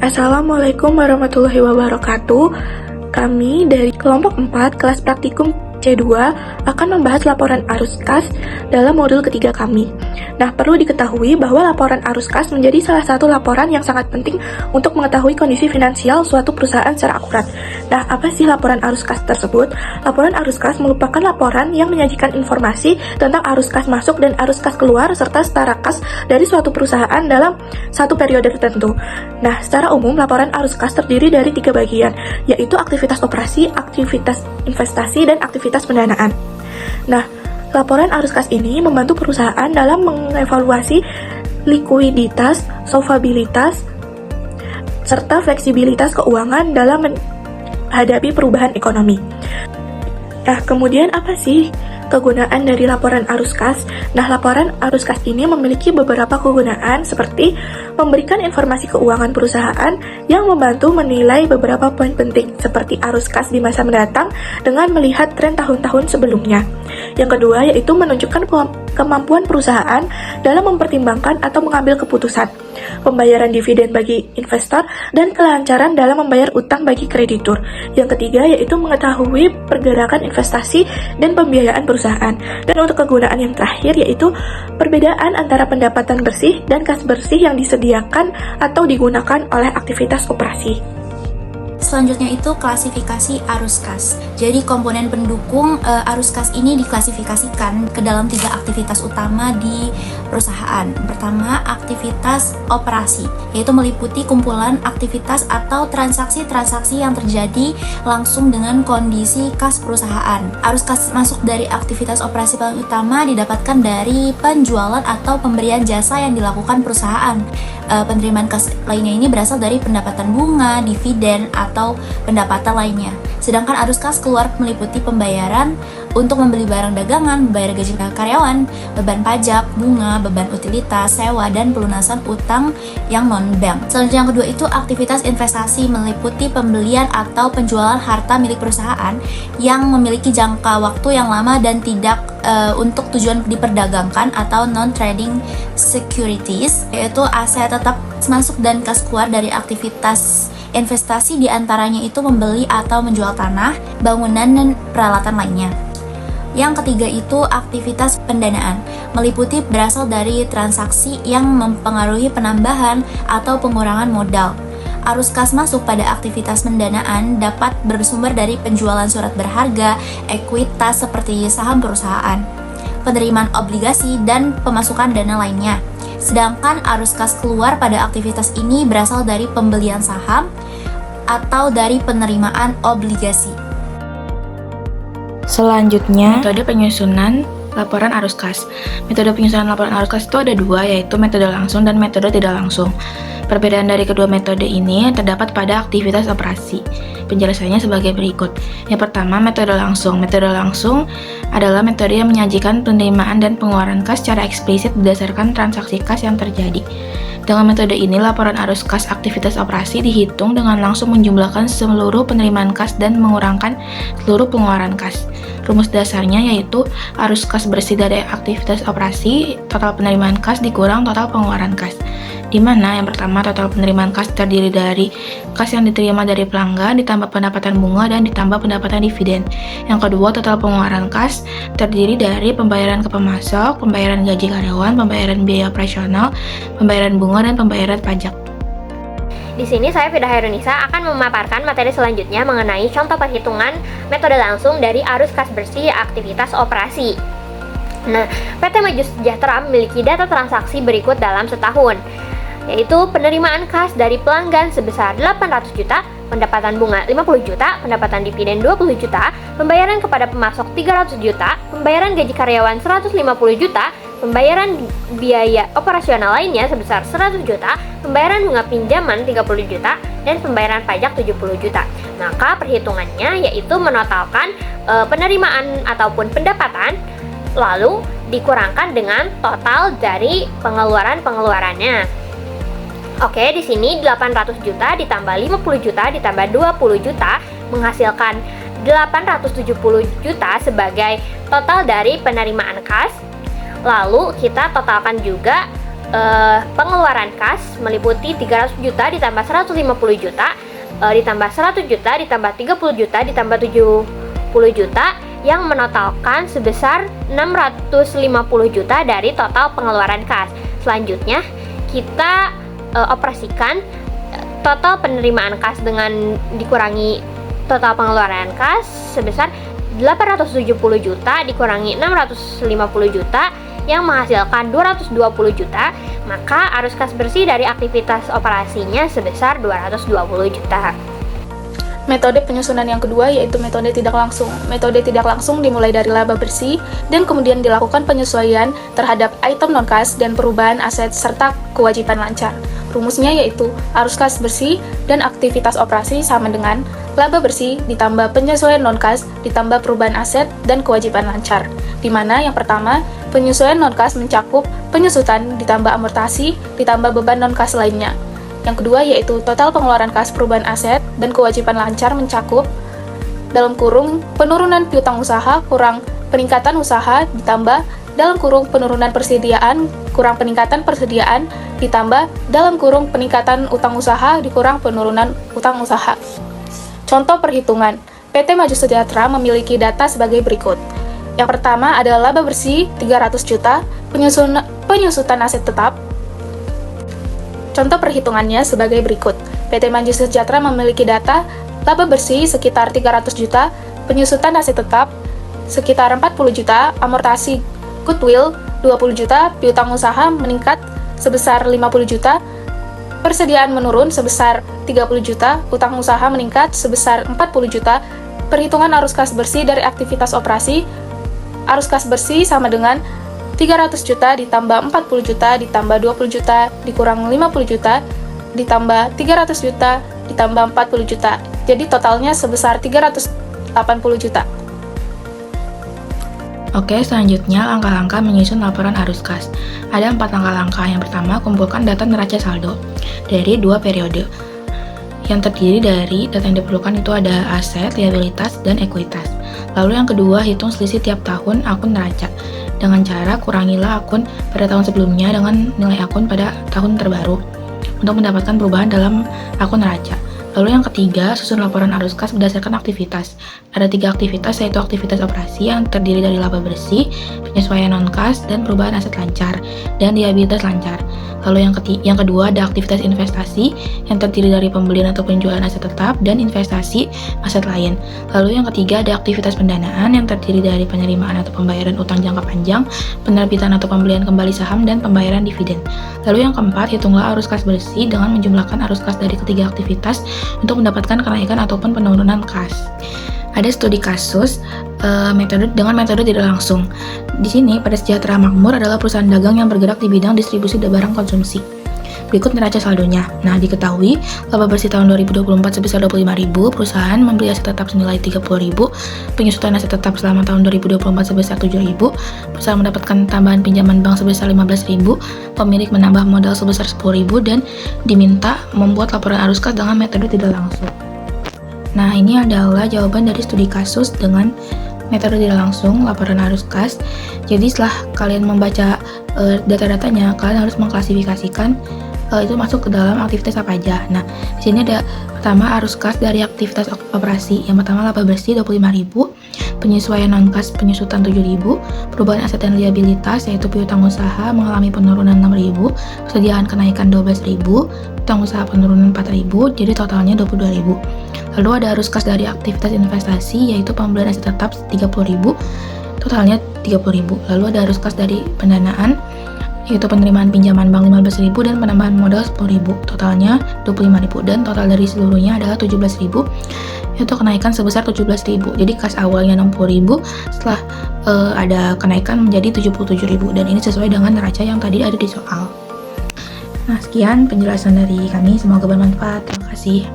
Assalamualaikum warahmatullahi wabarakatuh. Kami dari kelompok 4 kelas praktikum C2 akan membahas laporan arus kas dalam modul ketiga kami. Nah, perlu diketahui bahwa laporan arus kas menjadi salah satu laporan yang sangat penting untuk mengetahui kondisi finansial suatu perusahaan secara akurat. Nah, apa sih laporan arus kas tersebut? Laporan arus kas merupakan laporan yang menyajikan informasi tentang arus kas masuk dan arus kas keluar serta setara kas dari suatu perusahaan dalam satu periode tertentu. Nah, secara umum laporan arus kas terdiri dari 3 bagian, yaitu aktivitas operasi, aktivitas investasi, dan aktivitas pendanaan. Nah, laporan arus kas ini membantu perusahaan dalam mengevaluasi likuiditas, solvabilitas, serta fleksibilitas keuangan dalam menghadapi perubahan ekonomi. Nah, kemudian apa sih kegunaan dari laporan arus kas? Nah, laporan arus kas ini memiliki beberapa kegunaan seperti memberikan informasi keuangan perusahaan yang membantu menilai beberapa poin penting seperti arus kas di masa mendatang dengan melihat tren tahun-tahun sebelumnya. Yang kedua yaitu menunjukkan kemampuan perusahaan dalam mempertimbangkan atau mengambil keputusan, pembayaran dividen bagi investor, dan kelancaran dalam membayar utang bagi kreditur. Yang ketiga yaitu mengetahui pergerakan investasi dan pembiayaan perusahaan. Dan untuk kegunaan yang terakhir yaitu perbedaan antara pendapatan bersih dan kas bersih yang disediakan atau digunakan oleh aktivitas operasi. Selanjutnya itu klasifikasi arus kas. Jadi komponen pendukung arus kas ini diklasifikasikan ke dalam 3 aktivitas utama di perusahaan. Pertama, aktivitas operasi, yaitu meliputi kumpulan aktivitas atau transaksi-transaksi yang terjadi langsung dengan kondisi kas perusahaan. Arus kas masuk dari aktivitas operasi paling utama didapatkan dari penjualan atau pemberian jasa yang dilakukan perusahaan. Penerimaan kas lainnya ini berasal dari pendapatan bunga, dividen, atau pendapatan lainnya. Sedangkan arus kas keluar meliputi pembayaran untuk membeli barang dagangan, membayar gaji karyawan, beban pajak, bunga, beban utilitas, sewa, dan pelunasan utang yang non-bank. Selanjutnya yang kedua itu aktivitas investasi, meliputi pembelian atau penjualan harta milik perusahaan yang memiliki jangka waktu yang lama dan tidak untuk tujuan diperdagangkan atau non-trading securities, yaitu aset tetap masuk dan kas keluar dari aktivitas investasi diantaranya itu membeli atau menjual tanah, bangunan, dan peralatan lainnya. Yang ketiga itu aktivitas pendanaan, meliputi berasal dari transaksi yang mempengaruhi penambahan atau pengurangan modal. Arus kas masuk pada aktivitas pendanaan dapat bersumber dari penjualan surat berharga, ekuitas seperti saham perusahaan, penerimaan obligasi, dan pemasukan dana lainnya. Sedangkan arus kas keluar pada aktivitas ini berasal dari pembelian saham atau dari penerimaan obligasi. Selanjutnya, metode penyusunan laporan arus kas. Metode penyusunan laporan arus kas itu ada 2, yaitu metode langsung dan metode tidak langsung. Perbedaan dari kedua metode ini terdapat pada aktivitas operasi. Penjelasannya sebagai berikut. Yang pertama, metode langsung. Metode langsung adalah metode yang menyajikan penerimaan dan pengeluaran kas secara eksplisit berdasarkan transaksi kas yang terjadi. Dengan metode ini, laporan arus kas aktivitas operasi dihitung dengan langsung menjumlahkan seluruh penerimaan kas dan mengurangkan seluruh pengeluaran kas. Rumus dasarnya yaitu arus kas bersih dari aktivitas operasi, total penerimaan kas dikurang total pengeluaran kas. Di mana yang pertama total penerimaan kas terdiri dari kas yang diterima dari pelanggan ditambah pendapatan bunga dan ditambah pendapatan dividen. Yang kedua total pengeluaran kas terdiri dari pembayaran ke pemasok, pembayaran gaji karyawan, pembayaran biaya operasional, pembayaran bunga, dan pembayaran pajak. Di sini saya Fida Hairunisa akan memaparkan materi selanjutnya mengenai contoh perhitungan metode langsung dari arus kas bersih aktivitas operasi. Nah, PT Maju Sejahtera memiliki data transaksi berikut dalam setahun, yaitu penerimaan kas dari pelanggan sebesar 800 juta, pendapatan bunga 50 juta, pendapatan dividen 20 juta, pembayaran kepada pemasok 300 juta, pembayaran gaji karyawan 150 juta, pembayaran biaya operasional lainnya sebesar 100 juta, pembayaran bunga pinjaman 30 juta, dan pembayaran pajak 70 juta. Maka perhitungannya yaitu menotalkan penerimaan ataupun pendapatan, lalu dikurangkan dengan total dari pengeluaran-pengeluarannya. Oke, di sini 800 juta ditambah 50 juta ditambah 20 juta menghasilkan 870 juta sebagai total dari penerimaan kas. Lalu kita totalkan juga pengeluaran kas meliputi 300 juta ditambah 150 juta, ditambah 100 juta, ditambah 30 juta, ditambah 70 juta, yang menotalkan sebesar 650 juta dari total pengeluaran kas. Selanjutnya, kita operasikan total penerimaan kas dengan dikurangi total pengeluaran kas sebesar 870 juta dikurangi 650 juta yang menghasilkan 220 juta, maka arus kas bersih dari aktivitas operasinya sebesar 220 juta. Metode penyusunan yang kedua yaitu metode tidak langsung. Metode tidak langsung dimulai dari laba bersih dan kemudian dilakukan penyesuaian terhadap item non-kas dan perubahan aset serta kewajiban lancar. Rumusnya yaitu arus kas bersih dan aktivitas operasi sama dengan laba bersih ditambah penyesuaian non-kas ditambah perubahan aset dan kewajiban lancar. Di mana yang pertama, penyesuaian non-kas mencakup penyusutan ditambah amortasi ditambah beban non-kas lainnya. Yang kedua yaitu total pengeluaran kas perubahan aset dan kewajiban lancar mencakup dalam kurung penurunan piutang usaha kurang peningkatan usaha ditambah dalam kurung penurunan persediaan kurang peningkatan persediaan ditambah dalam kurung peningkatan utang usaha dikurang penurunan utang usaha. Contoh perhitungan, PT Maju Sejahtera memiliki data sebagai berikut. Yang pertama adalah laba bersih 300 juta, penyusutan aset tetap. Contoh perhitungannya sebagai berikut. PT Maju Sejahtera memiliki data laba bersih sekitar 300 juta, penyusutan aset tetap sekitar 40 juta, amortasi goodwill 20 juta, piutang usaha meningkat sebesar 50 juta, persediaan menurun sebesar 30 juta, utang usaha meningkat sebesar 40 juta. Perhitungan arus kas bersih dari aktivitas operasi. Arus kas bersih sama dengan 300 juta ditambah 40 juta ditambah 20 juta dikurang 50 juta ditambah 300 juta ditambah 40 juta. Jadi totalnya sebesar 380 juta. Oke, selanjutnya langkah-langkah menyusun laporan arus kas. Ada 4 langkah-langkah. Yang pertama, kumpulkan data neraca saldo dari 2 periode. Yang terdiri dari data yang diperlukan itu ada aset, liabilitas, dan ekuitas. Lalu yang kedua, hitung selisih tiap tahun akun neraca. Dengan cara kurangilah akun pada tahun sebelumnya dengan nilai akun pada tahun terbaru untuk mendapatkan perubahan dalam akun neraca. Lalu yang ketiga, susun laporan arus kas berdasarkan aktivitas. Ada 3 aktivitas, yaitu aktivitas operasi yang terdiri dari laba bersih, penyesuaian non-kas, dan perubahan aset lancar, dan liabilitas lancar. Lalu yang kedua ada aktivitas investasi yang terdiri dari pembelian atau penjualan aset tetap dan investasi aset lain. Lalu yang ketiga ada aktivitas pendanaan yang terdiri dari penerimaan atau pembayaran utang jangka panjang, penerbitan atau pembelian kembali saham, dan pembayaran dividen. Lalu yang keempat, hitunglah arus kas bersih dengan menjumlahkan arus kas dari ketiga aktivitas untuk mendapatkan kenaikan ataupun penurunan kas. Ada studi kasus dengan metode tidak langsung. Di sini, PT Sejahtera Makmur adalah perusahaan dagang yang bergerak di bidang distribusi barang konsumsi. Berikut neraca saldonya. Nah, diketahui laba bersih tahun 2024 sebesar 25.000, perusahaan membeli aset tetap senilai 30.000, penyusutan aset tetap selama tahun 2024 sebesar 7.000, perusahaan mendapatkan tambahan pinjaman bank sebesar 15.000, pemilik menambah modal sebesar 10.000, dan diminta membuat laporan arus kas dengan metode tidak langsung. Nah, ini adalah jawaban dari studi kasus dengan metode tidak langsung laporan arus kas. Jadi setelah kalian membaca data-datanya, kalian harus mengklasifikasikan itu masuk ke dalam aktivitas apa aja. Nah, di sini ada pertama arus kas dari aktivitas operasi. Yang pertama laba bersih 25.000, penyesuaian non-kas penyusutan 7.000, perubahan aset dan liabilitas yaitu piutang usaha mengalami penurunan 6.000, persediaan kenaikan 12.000, piutang usaha penurunan 4.000, jadi totalnya 22.000. Lalu ada arus kas dari aktivitas investasi yaitu pembelian aset tetap 30.000, totalnya 30.000. Lalu ada arus kas dari pendanaan yaitu penerimaan pinjaman bank 15.000 dan penambahan modal 10.000, totalnya 25.000, dan total dari seluruhnya adalah 17.000, yaitu kenaikan sebesar 17.000. Jadi kas awalnya 60.000, setelah ada kenaikan menjadi 77.000, dan ini sesuai dengan neraca yang tadi ada di soal. Nah, sekian penjelasan dari kami, semoga bermanfaat. Terima kasih.